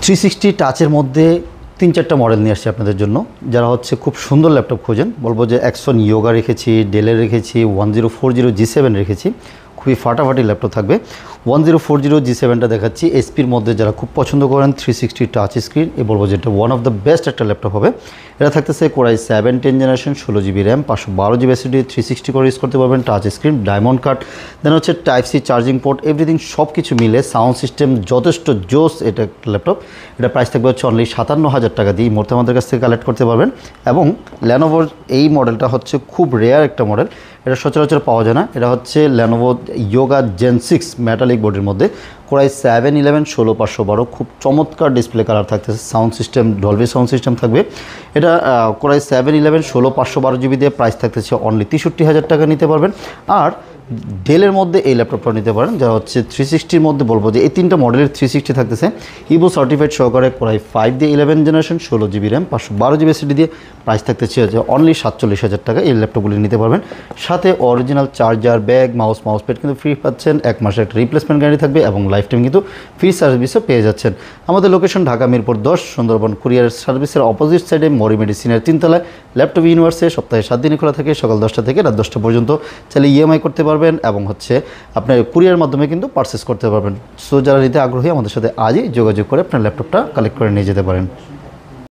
360 টাচের মধ্যে 3-4টা মডেল নিয়ে আসছি আপনাদের জন্য। যারা হচ্ছে খুব সুন্দর ল্যাপটপ খোঁজেন, বলবো যে অ্যাক্সন ইয়োগা রেখেছি, ডেলের রেখেছি, 1040 G7 রেখেছি, খুবই ফাটাফাটি ল্যাপটপ থাকবে। 1040 G7টা দেখাচ্ছি এসপির মধ্যে। যারা খুব পছন্দ করেন 360 টাচ স্ক্রিন, বলবো যে এটা ওয়ান অফ দ্য বেস্ট একটা ল্যাপটপ হবে। এটা থাকতেছে Core i7 10th generation, 16GB RAM, 512GB SSD, 360 করে ইউজ করতে পারবেন, touch screen, diamond cut, then হচ্ছে type C charging port, everything সব কিছু মিলে সাউন্ড সিস্টেম যথেষ্ট জোস এটা একটা ল্যাপটপ। এটা প্রাইস থাকবে হচ্ছে অনলি 57,000 টাকা দিয়ে এই মুহূর্তে আমাদের কাছ থেকে কালেক্ট করতে পারবেন। এবং Lenovoর এই মডেলটা হচ্ছে খুব রেয়ার একটা মডেল, এটা সচরাচর পাওয়া যায় না। এটা হচ্ছে Lenovo Yoga Gen 6 মেটালিক বোর্ডের মধ্যে, Core i7-11 16512, খুব চমৎকার ডিসপ্লে কালার থাকতেছে, sound system Dolby sound system থাকবে। এটা Core i7-11 16512GB দিয়ে প্রাইস থাকতেছে অনলি 63,000 টাকা নিতে পারবেন। আর ডেলের মধ্যে এই ল্যাপটপটা নিতে পারেন, যা হচ্ছে 360-র মধ্যে বলবো যে এই 3টা মডেলের 360 থাকতেছে ইভো সার্টিফাইড সহকারে, Core i5 দিয়ে 11th generation, 16GB RAM, 512GB SSD দিয়ে প্রাইস থাকতেছে অনলি 47,000 টাকা এই ল্যাপটপগুলি নিতে পারবেন। সাথে original charger, bag, mouse pad কিন্তু ফ্রি পাচ্ছেন, 1 মাসের একটা রিপ্লেসমেন্ট গ্যারান্টি থাকবে এবং লাইফ টাইম কিন্তু ফ্রি সার্ভিসও পেয়ে যাচ্ছেন। আমাদের লোকেশন ঢাকা মিরপুর 10, সুন্দরবন কুরিয়ার সার্ভিসের অপোজিট সাইডে, মরি মেডিসিনের 3 তলায়। ল্যাপটপ ইউনিভার্সে সপ্তাহে 7 দিনই খোলা থাকে, সকাল 10টা থেকে রাত 10টা পর্যন্ত। চাইলে ইএমআই করতে পারবেন এবং হচ্ছে আপনার কুরিয়ার মাধ্যমে কিন্তু পারচেস করতে পারবেন। সো যারা নিতে আগ্রহী আমাদের সাথে আজই যোগাযোগ করে আপনার ল্যাপটপটা কালেক্ট করে নিয়ে যেতে পারেন।